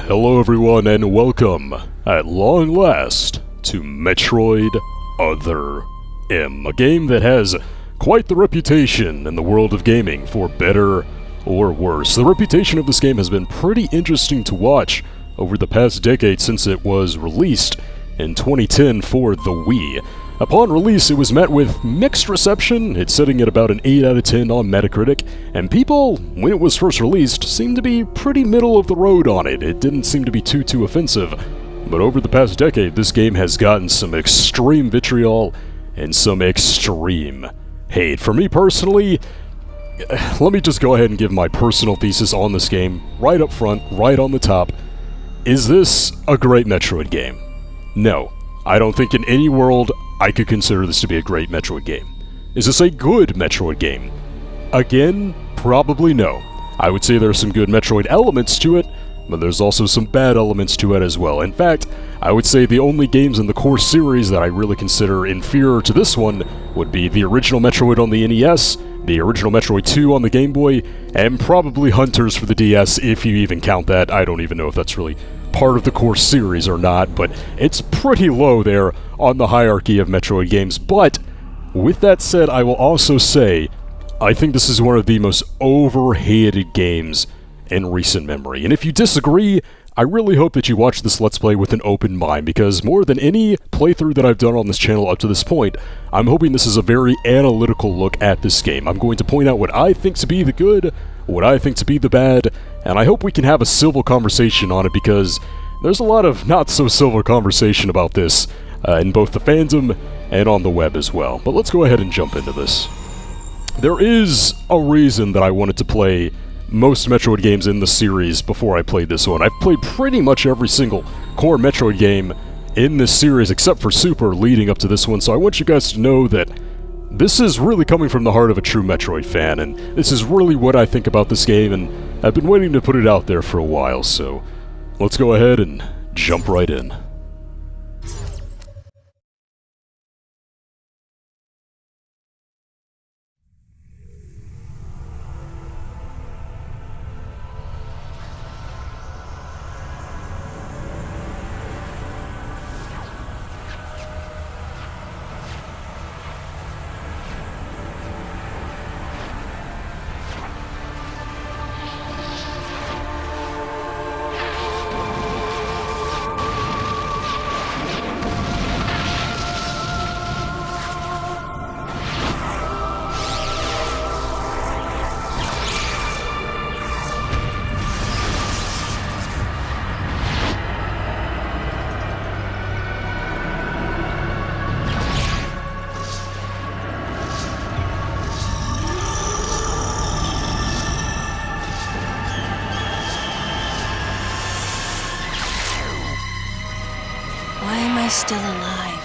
Hello everyone and welcome, at long last, to Metroid Other M, a game that has quite the reputation in the world of gaming, for better or worse. The reputation of this game has been pretty interesting to watch over the past decade since it was released in 2010 for the Wii. Upon release, it was met with mixed reception. It's sitting at about an 8 out of 10 on Metacritic, and people, when it was first released, seemed to be pretty middle of the road on it. It didn't seem to be too offensive. But over the past decade, this game has gotten some extreme vitriol and some extreme hate. For me personally, let me just go ahead and give my personal thesis on this game, right up front, right on the top. Is this a great Metroid game? No. I don't think in any world I could consider this to be a great Metroid game. Is this a good Metroid game? Again, probably no. I would say there are some good Metroid elements to it, but there's also some bad elements to it as well. In fact, I would say the only games in the core series that I really consider inferior to this one would be the original Metroid on the NES, the original Metroid 2 on the Game Boy, and probably Hunters for the DS, if you even count that. I don't even know if that's really part of the core series or not, but it's pretty low there on the hierarchy of Metroid games. But with that said, I will also say I think this is one of the most overhated games in recent memory. And if you disagree, I really hope that you watch this Let's Play with an open mind, because more than any playthrough that I've done on this channel up to this point, I'm hoping this is a very analytical look at this game. I'm going to point out what I think to be the good, what I think to be the bad, and I hope we can have a civil conversation on it, because there's a lot of not-so-civil conversation about this in both the fandom and on the web as well. But let's go ahead and jump into this. There is a reason that I wanted to play most Metroid games in the series before I played this one. I've played pretty much every single core Metroid game in this series except for Super leading up to this one, so I want you guys to know that this is really coming from the heart of a true Metroid fan, and this is really what I think about this game, and I've been waiting to put it out there for a while, so let's go ahead and jump right in. Why am I still alive?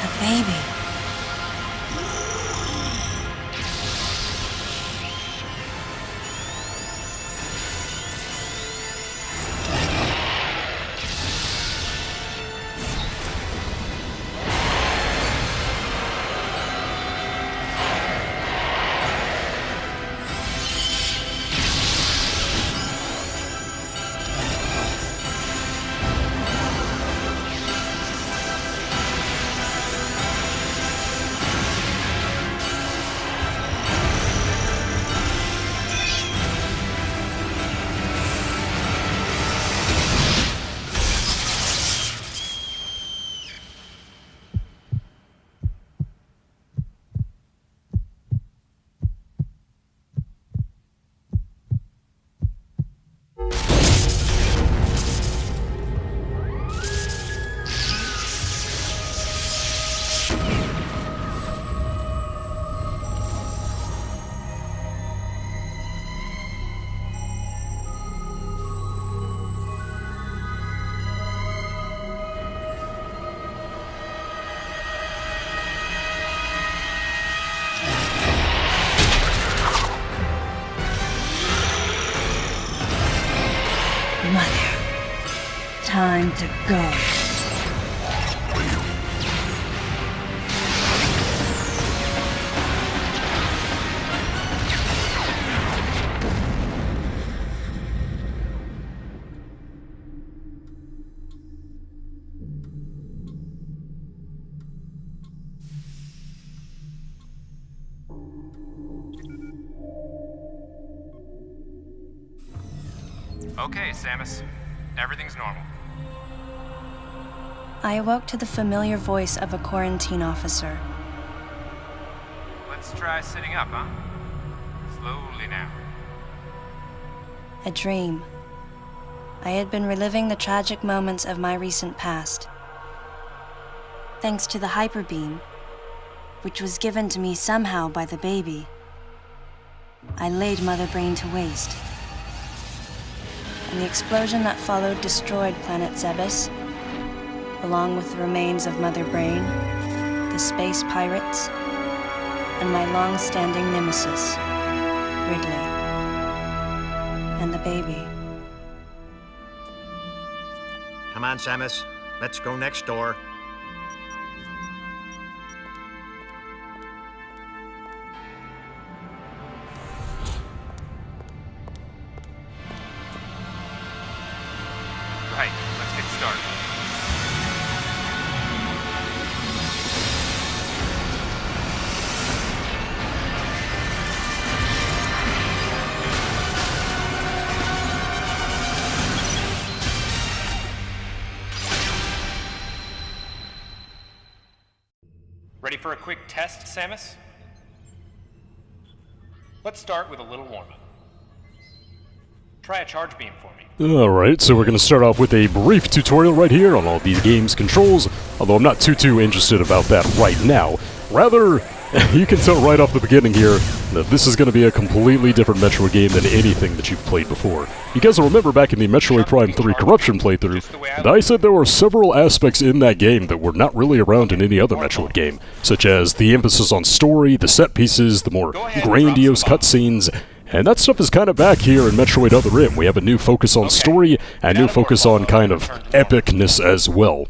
A baby. Mother, time to go. Okay, Samus. Everything's normal. I awoke to the familiar voice of a quarantine officer. Let's try sitting up, huh? Slowly now. A dream. I had been reliving the tragic moments of my recent past. Thanks to the hyper beam, which was given to me somehow by the baby, I laid Mother Brain to waste. And the explosion that followed destroyed Planet Zebes, along with the remains of Mother Brain, the space pirates, and my long-standing nemesis, Ridley, and the baby. Come on, Samus. Let's go next door. Right, let's get started. Ready for a quick test, Samus? Let's start with a little warm-up. Try a charge beam for me. Alright, so we're going to start off with a brief tutorial right here on all these games' controls, although I'm not too interested about that right now. Rather, you can tell right off the beginning here that this is going to be a completely different Metroid game than anything that you've played before. You guys will remember back in the Metroid Prime 3 Corruption playthrough, that I said there were several aspects in that game that were not really around in any other Metroid game, such as the emphasis on story, the set pieces, the more grandiose cutscenes, and that stuff is kind of back here in Metroid Other Rim. We have a new focus on story, and a new focus on kind of epicness as well.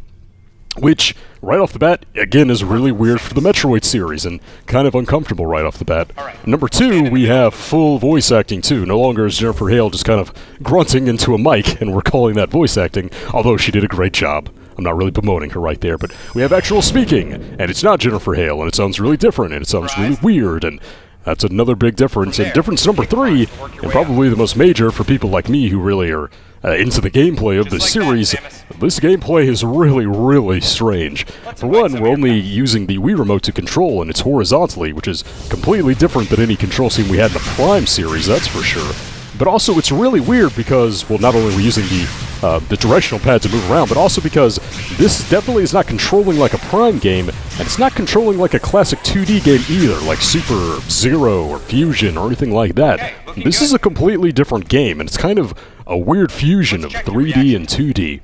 Which, right off the bat, again, is really weird for the Metroid series, and kind of uncomfortable right off the bat. Number 2, we have full voice acting too. No longer is Jennifer Hale just kind of grunting into a mic, and we're calling that voice acting, although she did a great job. I'm not really bemoaning her right there, but we have actual speaking, and it's not Jennifer Hale, and it sounds really different, and it sounds really weird, and that's another big difference. And difference number 3, and probably the most major for people like me who really are into the gameplay of this series, this gameplay is really strange. For one, we're only using the Wii Remote to control, and it's horizontally, which is completely different than any control scheme we had in the Prime series, that's for sure. But also, it's really weird because, well, not only are we using the directional pad to move around, but also because this definitely is not controlling like a Prime game, and it's not controlling like a classic 2D game either, like Super, Zero, or Fusion, or anything like that. This is a completely different game, and it's kind of a weird fusion of 3D and 2D.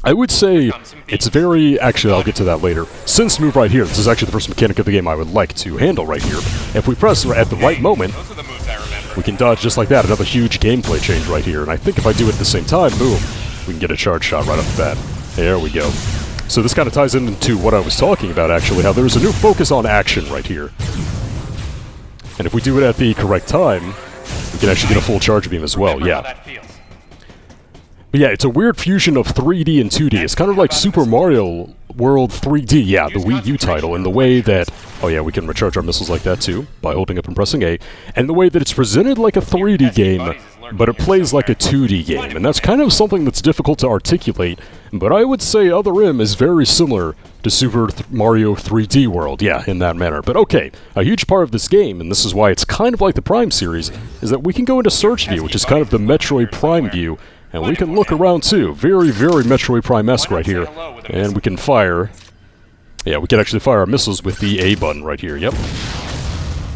I would say it's very... Actually, I'll get to that later. Sense move right here. This is actually the first mechanic of the game I would like to handle right here. If we press at the right moment, we can dodge just like that. Another huge gameplay change right here. And I think if I do it at the same time, boom, we can get a charge shot right off the bat. There we go. So this kind of ties into what I was talking about, actually, how there's a new focus on action right here. And if we do it at the correct time, we can actually get a full charge beam as well, yeah. But yeah, it's a weird fusion of 3D and 2D. It's kind of like Super Mario World 3D, yeah, the Wii U title, in the way that... Oh yeah, we can recharge our missiles like that too, by holding up and pressing A. And the way that it's presented like a 3D game, but it plays like a 2D game. And that's kind of something that's difficult to articulate, but I would say Other Rim is very similar to Super Mario 3D World, yeah, in that manner. But okay, a huge part of this game, and this is why it's kind of like the Prime series, is that we can go into Search View, which is kind of the Metroid Prime view, and we can look around too. Very Metroid Prime-esque right here. And we can fire... Yeah, we can actually fire our missiles with the A button right here, yep.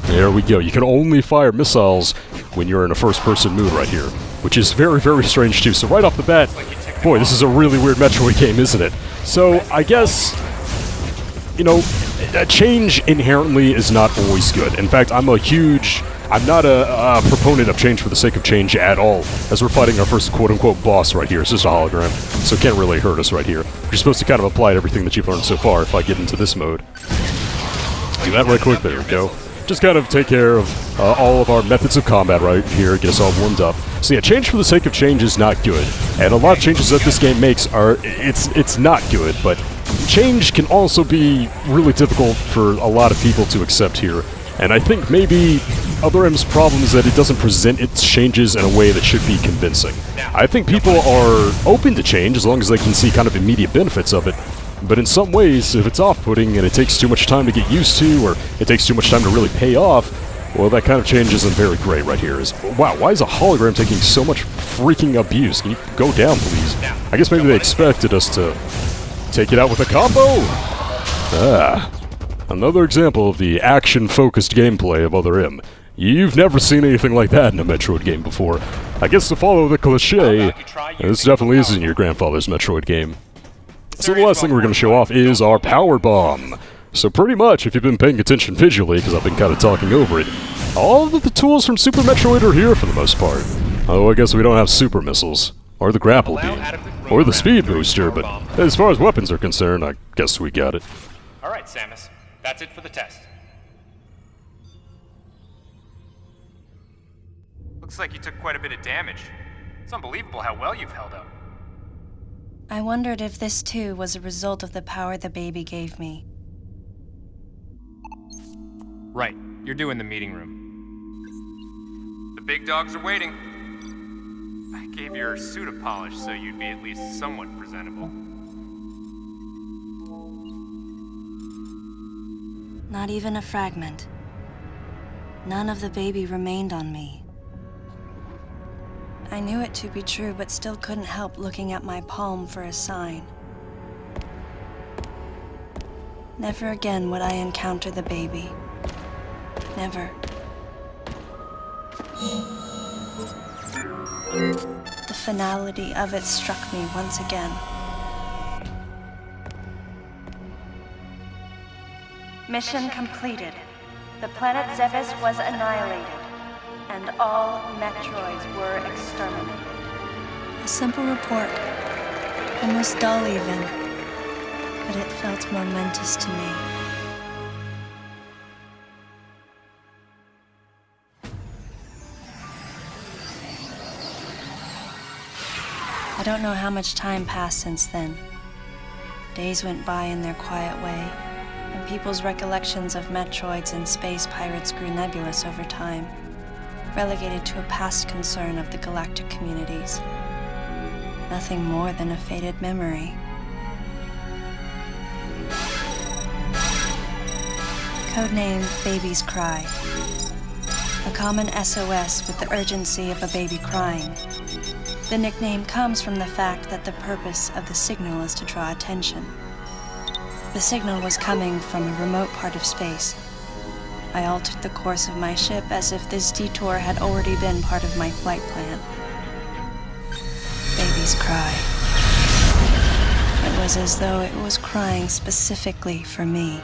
There we go. You can only fire missiles when you're in a first-person mood right here, which is very strange too. So right off the bat, boy, this is a really weird Metroid game, isn't it? So, I guess, you know, a change inherently is not always good. In fact, I'm not a proponent of change for the sake of change at all, as we're fighting our first quote-unquote boss right here. It's just a hologram, so it can't really hurt us right here. You're supposed to kind of apply to everything that you've learned so far if I get into this mode. Do that right quick, there we go. Just kind of take care of all of our methods of combat right here, get us all warmed up. So yeah, change for the sake of change is not good, and a lot of changes that this game makes are, it's not good, but change can also be really difficult for a lot of people to accept here. And I think maybe Other M's problem is that it doesn't present its changes in a way that should be convincing. I think people are open to change as long as they can see kind of immediate benefits of it. But in some ways, if it's off-putting and it takes too much time to get used to, or it takes too much time to really pay off, well, that kind of change isn't very great right here. Wow, why is a hologram taking so much freaking abuse? Can you go down, please? I guess maybe they expected us to take it out with a combo? Another example of the action-focused gameplay of Other M. You've never seen anything like that in a Metroid game before. I guess to follow the cliché, this definitely isn't your grandfather's Metroid game. So the last thing we're going to show off is our Power Bomb. So pretty much, if you've been paying attention visually, because I've been kind of talking over it, all of the tools from Super Metroid are here for the most part. Oh, I guess we don't have super missiles, or the grapple beam, or the speed booster, but as far as weapons are concerned, I guess we got it. Alright, Samus. That's it for the test. Looks like you took quite a bit of damage. It's unbelievable how well you've held up. I wondered if this too was a result of the power the baby gave me. Right, you're due in the meeting room. The big dogs are waiting. I gave your suit a polish so you'd be at least somewhat presentable. Not even a fragment. None of the baby remained on me. I knew it to be true, but still couldn't help looking at my palm for a sign. Never again would I encounter the baby. Never. The finality of it struck me once again. Mission completed. The planet Zebes was annihilated, and all Metroids were exterminated. A simple report, almost dull even, but it felt momentous to me. I don't know how much time passed since then. Days went by in their quiet way, and people's recollections of Metroids and space pirates grew nebulous over time, relegated to a past concern of the galactic communities. Nothing more than a faded memory. Codename Baby's Cry. A common SOS with the urgency of a baby crying. The nickname comes from the fact that the purpose of the signal is to draw attention. The signal was coming from a remote part of space. I altered the course of my ship as if this detour had already been part of my flight plan. Baby's Cry. It was as though it was crying specifically for me.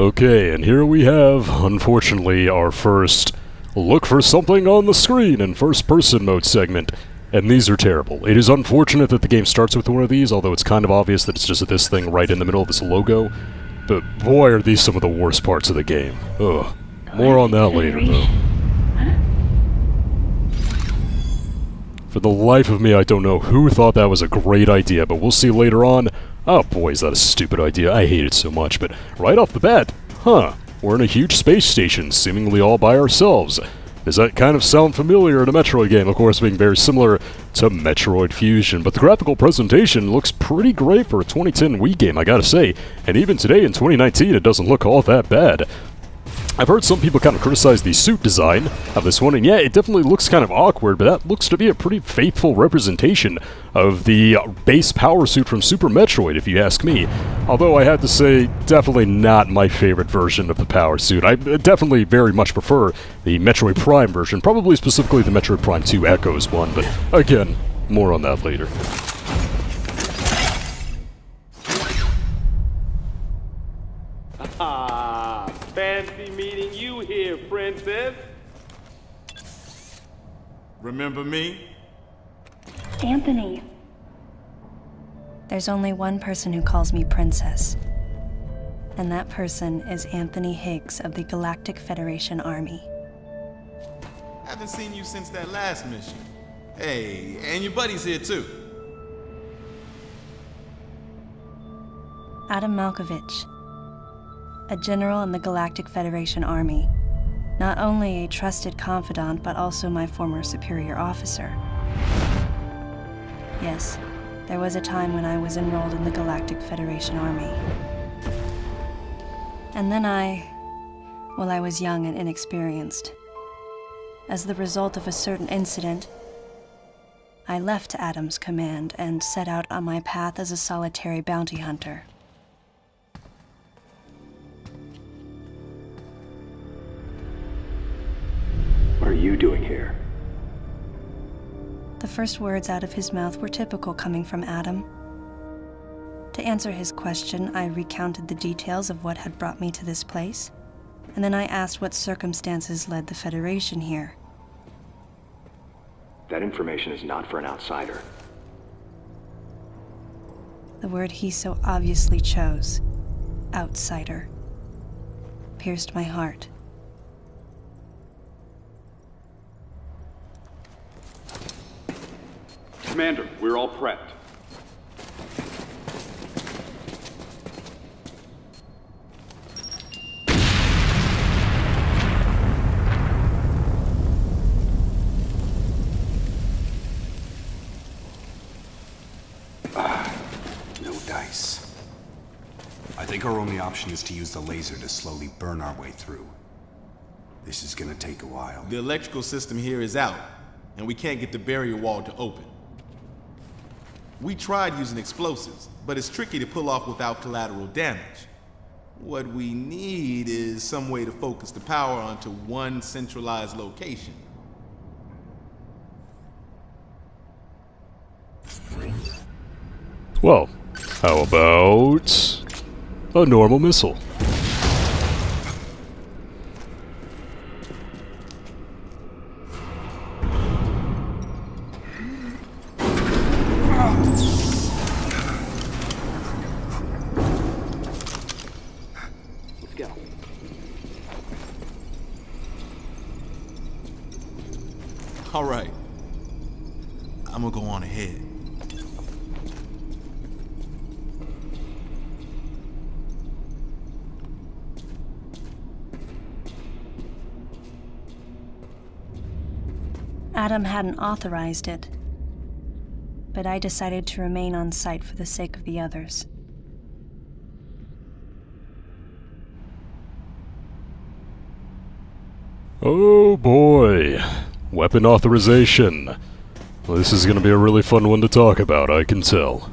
Okay, and here we have, unfortunately, our first look for something on the screen in first-person mode segment. And these are terrible. It is unfortunate that the game starts with one of these, although it's kind of obvious that it's just this thing right in the middle of this logo. But boy, are these some of the worst parts of the game. Ugh. More on that later, though. For the life of me, I don't know who thought that was a great idea, but we'll see later on. Oh boy, is that a stupid idea. I hate it so much, but right off the bat, we're in a huge space station, seemingly all by ourselves. Does that kind of sound familiar in a Metroid game, of course being very similar to Metroid Fusion, but the graphical presentation looks pretty great for a 2010 Wii game, I gotta say, and even today in 2019 it doesn't look all that bad. I've heard some people kind of criticize the suit design of this one, and yeah, it definitely looks kind of awkward, but that looks to be a pretty faithful representation of the base power suit from Super Metroid, if you ask me. Although I have to say, definitely not my favorite version of the power suit. I definitely very much prefer the Metroid Prime version, probably specifically the Metroid Prime 2 Echoes one, but again, more on that later. Fancy meeting you here, princess. Remember me? Anthony. There's only one person who calls me princess. And that person is Anthony Higgs of the Galactic Federation Army. Haven't seen you since that last mission. Hey, and your buddy's here too. Adam Malkovich. A general in the Galactic Federation Army. Not only a trusted confidant, but also my former superior officer. Yes, there was a time when I was enrolled in the Galactic Federation Army. And then I was young and inexperienced. As the result of a certain incident, I left Adam's command and set out on my path as a solitary bounty hunter. What are you doing here? The first words out of his mouth were typical coming from Adam. To answer his question, I recounted the details of what had brought me to this place, and then I asked what circumstances led the Federation here. That information is not for an outsider. The word he so obviously chose, outsider, pierced my heart. Commander, we're all prepped. No dice. I think our only option is to use the laser to slowly burn our way through. This is gonna take a while. The electrical system here is out, and we can't get the barrier wall to open. We tried using explosives, but it's tricky to pull off without collateral damage. What we need is some way to focus the power onto one centralized location. Well, how about a normal missile? Let's go. All right. I'm gonna go on ahead. Adam hadn't authorized it, but I decided to remain on site for the sake of the others. Oh boy. Weapon authorization. Well, this is gonna be a really fun one to talk about, I can tell.